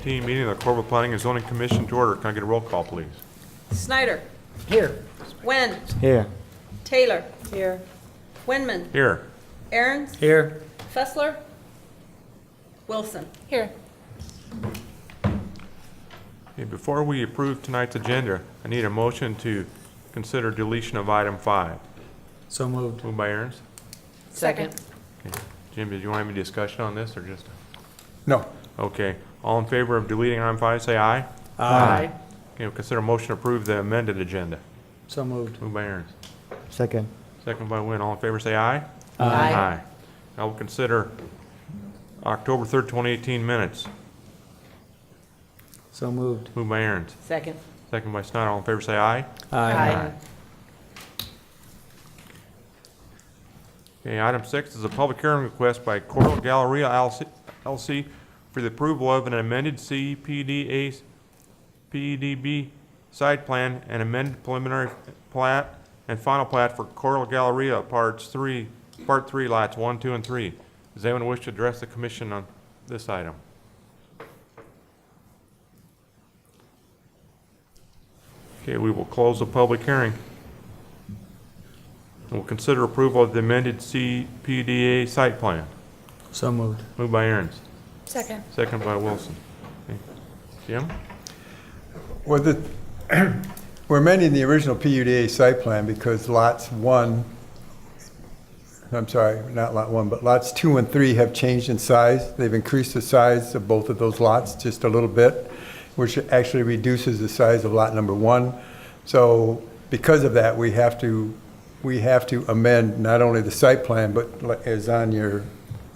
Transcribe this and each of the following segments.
Meeting of the Coralville Planning and Zoning Commission to order. Can I get a roll call, please? Snyder. Here. Wen. Here. Taylor. Here. Winman. Here. Aaron's. Here. Fessler. Wilson. Here. Okay, before we approve tonight's agenda, I need a motion to consider deletion of item 5. So moved. Moved by Aaron's. Second. Okay. Jim, did you want any discussion on this or just? No. Okay. All in favor of deleting item 5, say aye. Aye. Okay, we'll consider a motion to approve the amended agenda. So moved. Moved by Aaron's. Second. Second by Wynn. All in favor, say aye. Aye. Now we'll consider October 3rd, 2018 minutes. So moved. Moved by Aaron's. Second. Second by Snyder. All in favor, say aye. Aye. Okay, item 6 is a public hearing request by Galleria LC for the approval of an amended C-PUD-A PUD-B site plan and amended preliminary plat and final plat for Galleria Part 3 lots 1, 2, and 3. Does anyone wish to address the commission on this item? Okay, we will close the public hearing. We'll consider approval of the amended C-PUD-A site plan. So moved. Moved by Aaron's. Second. Second by Wilson. Okay. Jim? Well, we're amending the original PUD-A site plan because lots 1, I'm sorry, not lot 1, but lots 2 and 3 have changed in size. They've increased the size of both of those lots just a little bit, which actually reduces the size of lot number 1. So because of that, we have to amend not only the site plan, but as on your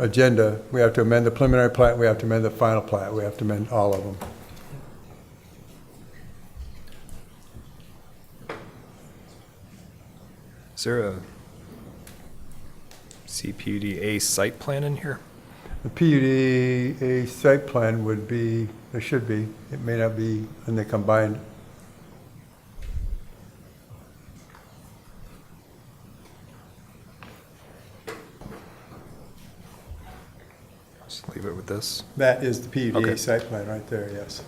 agenda, we have to amend the preliminary plat, we have to amend the final plat, we have to amend all of them. Is there a C-PUD-A site plan in here? The PUD-A site plan would be, there should be, it may not be in the combined. Just leave it with this. That is the PUD-A Okay. site plan right there, yes.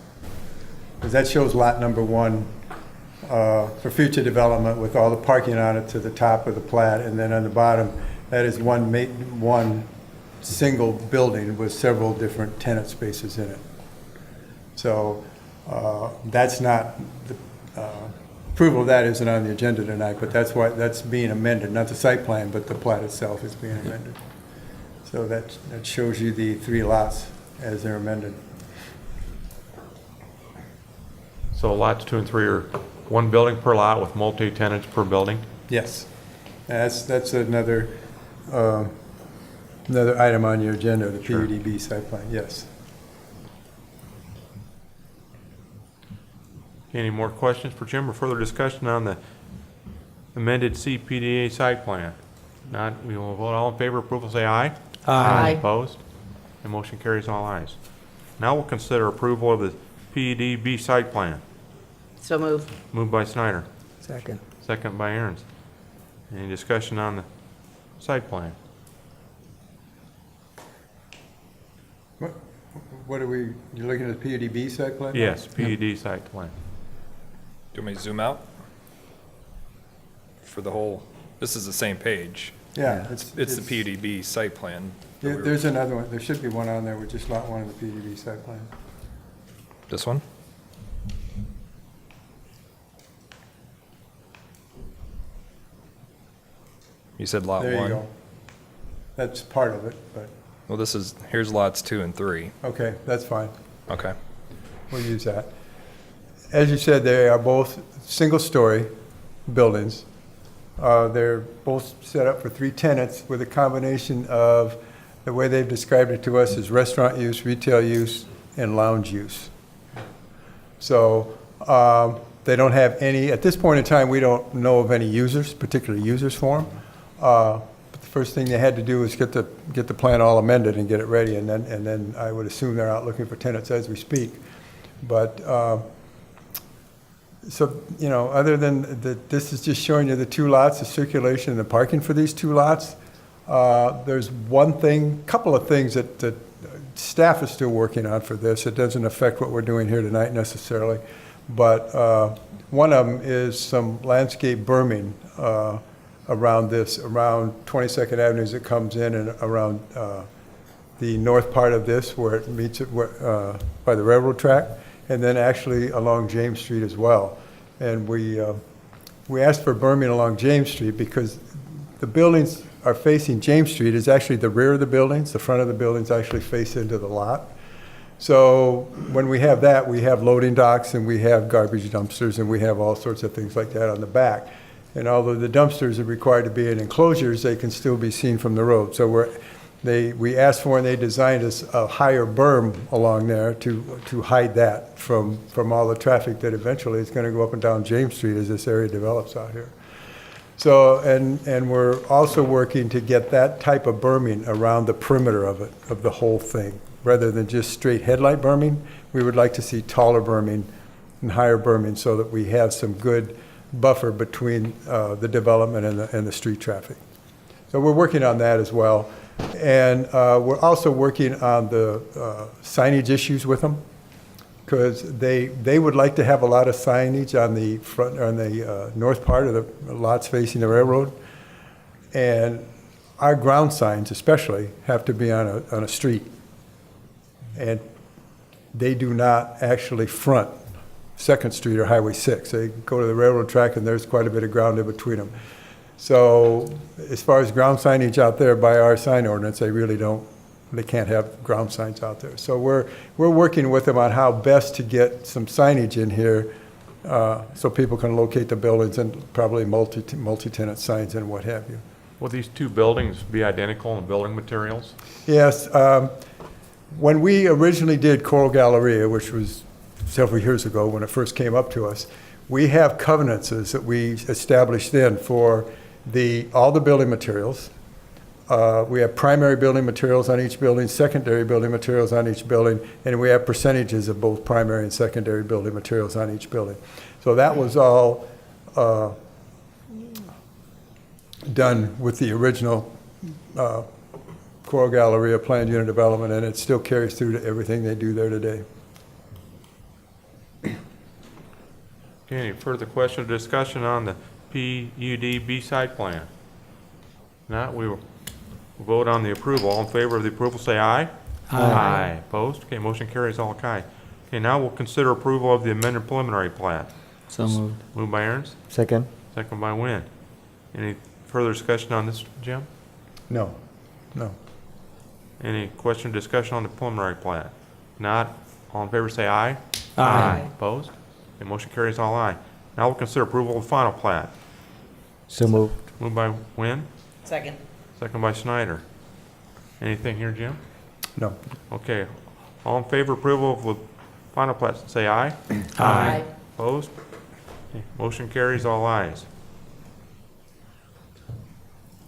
Because that shows lot number 1 for future development with all the parking on it to the top of the plat, and then on the bottom, that is one single building with several different tenant spaces in it. So that's not, approval of that isn't on the agenda tonight, but that's why, that's being amended, not the site plan, but the plat itself is being amended. So that shows you the 3 lots as they're amended. So lots 2 and 3 are one building per lot with multi-tenants per building? Yes. That's another item on your agenda, the Sure. PUD-B site plan, yes. Any more questions for Jim or further discussion on the amended C-PUD-A site plan? Not, we will vote. All in favor of approval, say aye. Aye. Opposed? The motion carries all ayes. Now we'll consider approval of the PUD-B site plan. So moved. Moved by Snyder. Second. Second by Aaron's. Any discussion on the site plan? What are we, you're looking at the PUD-B site plan? Yes, PUD site plan. Do you want me to zoom out? For the whole, this is the same page. Yeah. It's the PUD-B site plan. that Yeah, we were- there's another one, there should be one on there with just lot 1 of the PUD-B site plan. This one? You said lot 1? There you go. That's part of it, but, Well, here's lots 2 and 3. okay, that's fine. Okay. We'll use that. As you said, they are both single-story buildings. They're both set up for 3 tenants with a combination of, the way they've described it to us, is restaurant use, retail use, and lounge use. So they don't have any, at this point in time, we don't know of any users, particular users for them. But the first thing they had to do was get the plan all amended and get it ready, and then I would assume they're out looking for tenants as we speak. But, so, you know, other than this is just showing you the two lots, the circulation and the parking for these two lots. There's couple of things that staff is still working on for this. It doesn't affect what we're doing here tonight necessarily, but one of them is some landscape berming around 22nd Avenue as it comes in, and around the north part of this where it meets it by the railroad track, and then actually along James Street as well. And we asked for berming along James Street because the buildings are facing James Street is actually the rear of the buildings. The front of the buildings actually face into the lot. So when we have that, we have loading docks and we have garbage dumpsters and we have all sorts of things like that on the back. And although the dumpsters are required to be in enclosures, they can still be seen from the road. So we asked for and they designed us a higher berm along there to hide that from all the traffic that eventually is going to go up and down James Street as this area develops out here. So, and we're also working to get that type of berming around the perimeter of it, of the whole thing. Rather than just straight headlight berming, we would like to see taller berming and higher berming so that we have some good buffer between the development and the street traffic. So we're working on that as well. And we're also working on the signage issues with them, because they would like to have a lot of signage on the front, on the north part of the lots facing the railroad. And our ground signs especially have to be on a street. And they do not actually front Second Street or Highway 6. They go to the railroad track and there's quite a bit of ground in between them. So as far as ground signage out there by our sign ordinance, they can't have ground signs out there. So we're working with them on how best to get some signage in here so people can locate the buildings, and probably multi-tenant signs and what have you. Will these two buildings be identical in building materials? Yes. When we originally did Coral Galleria, which was several years ago when it first came up to us, we have covenances that we established then for all the building materials. We have primary building materials on each building, secondary building materials on each building, and we have percentages of both primary and secondary building materials on each building. So that was all done with the original Coral Galleria planned unit development, and it still carries through to everything they do there today. Okay, any further question or discussion on the PUD-B site plan? Not, we will vote on the approval. All in favor of the approval, say aye. Aye. Opposed? Okay, motion carries all aye. Okay, now we'll consider approval of the amended preliminary plat. So moved. Moved by Aaron's, Second. second by Wynn. Any further discussion on this, Jim? No. Any question or discussion on the preliminary plat? Not, all in favor, say aye. Aye. Opposed? Okay, motion carries all aye. Now we'll consider approval of the final plat. So moved. Moved by Wynn, Second. second by Snyder. Anything here, Jim? No. Okay, all in favor of approval of the final plat, say aye. Aye. Opposed? Okay, motion carries all ayes.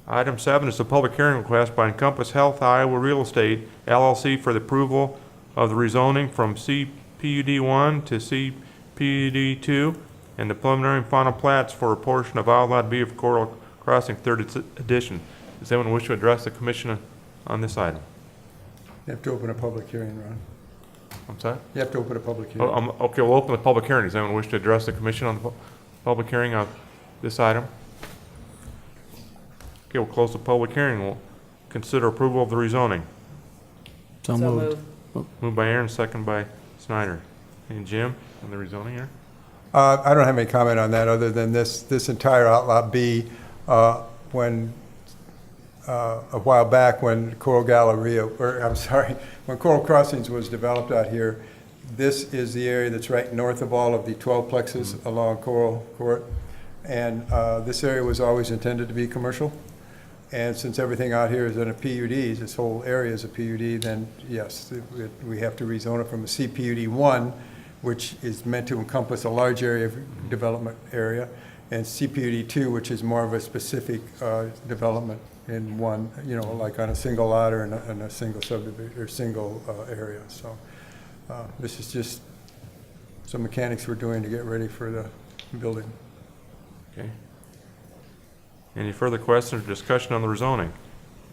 Item 7 is the public hearing request by Encompass Health Iowa Real Estate LLC for the approval of the rezoning from C-PUD 1 to C-PUD 2 and the preliminary and final plats for a portion of Outlot B of Coral Crossing 3rd Edition. Does anyone wish to address the commission on this item? You have to open a public hearing, Ron. I'm sorry? You have to open a public hearing. Okay, we'll open the public hearing. Does anyone wish to address the commission on the public hearing of this item? Okay, we'll close the public hearing. We'll consider approval of the rezoning. So moved. Moved by Aaron, second by Snyder. And Jim, on the rezoning here? I don't have any comment on that other than this entire Outlot B, when a while back when Coral Galleria, when Coral Crossings was developed out here, this is the area that's right north of all of the 12 plexes along Coral Court. And this area was always intended to be commercial. And since everything out here is in a PUD, this whole area is a PUD, then yes, we have to rezone it from a C-PUD 1, which is meant to encompass a large area of development area, and C-PUD 2, which is more of a specific development in one, you know, like on a single lot or in a single subdivision or single area. So this is just some mechanics we're doing to get ready for the building. Okay. Any further questions or discussion on the rezoning?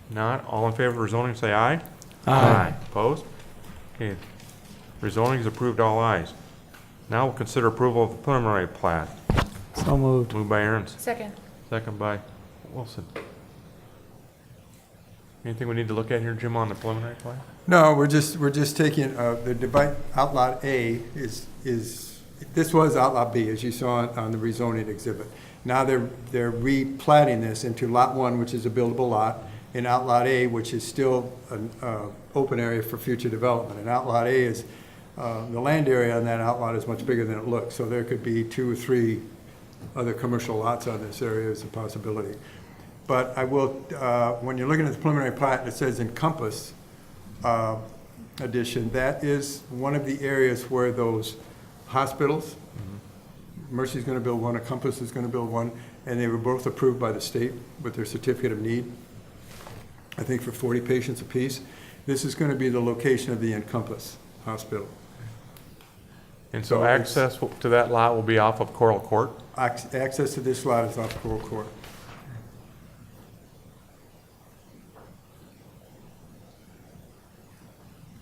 Not, all in favor of rezoning, say aye. Aye. Opposed? Okay. Rezoning is approved, all ayes. Now we'll consider approval of the preliminary plat. So moved. Moved by Aaron's, Second. second by Wilson. Anything we need to look at here, Jim, on the preliminary plat? No, we're just taking, the divide, Outlot A is, this was Outlot B, as you saw on the rezoning exhibit. Now they're replatting this into Lot 1, which is a buildable lot, and Outlot A, which is still an open area for future development. And Outlot A is, the land area on that outlot is much bigger than it looks, so there could be 2 or 3 other commercial lots on this area as a possibility. But I will, when you're looking at the preliminary plat, it says Encompass addition. That is one of the areas where those hospitals, Mercy's going to build one, Encompass is going to build one, and they were both approved by the state with their certificate of need, I think for 40 patients apiece. This is going to be the location of the Encompass Hospital. And so So it's- access to that lot will be off of Coral Court? Access to this lot is off Coral Court.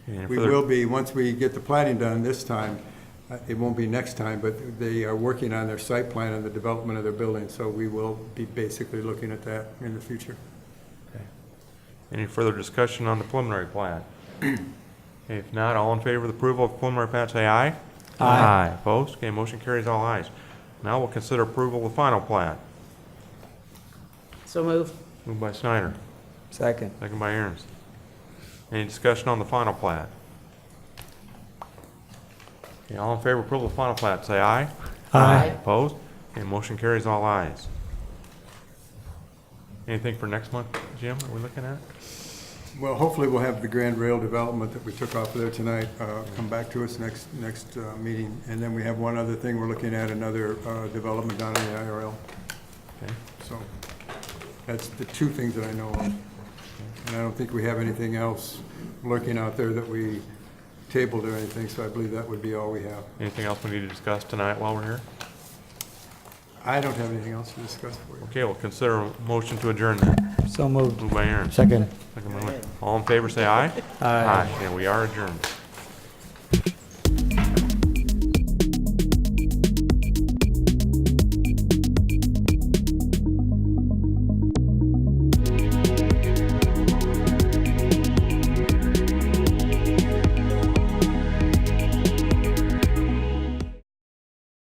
Any We further- will be, once we get the planning done this time, it won't be next time, but they are working on their site plan and the development of their building, so we will be basically looking at that in the future. Any further discussion on the preliminary plat? If not, all in favor of the approval of the preliminary plat, say aye. Aye. Opposed? Okay, motion carries, all ayes. Now we'll consider approval of the final plat. So moved. Moved by Snyder, Second. second by Aaron's. Any discussion on the final plat? Okay, all in favor of approval of the final plat, say aye. Aye. Opposed? Okay, motion carries, all ayes. Anything for next month, Jim, are we looking at? Well, hopefully we'll have the Grand Rail development that we took off of there tonight come back to us next meeting. And then we have one other thing, we're looking at another development down in the IRL. Okay. So that's the 2 things that I know of. And I don't think we have anything else lurking out there that we tabled or anything, so I believe that would be all we have. Anything else we need to discuss tonight while we're here? I don't have anything else to discuss for you. Okay, we'll consider a motion to adjourn then. So moved. Moved by Aaron. Second. Second by Lynn. All in favor, say aye. Aye. Yeah, we are adjourned.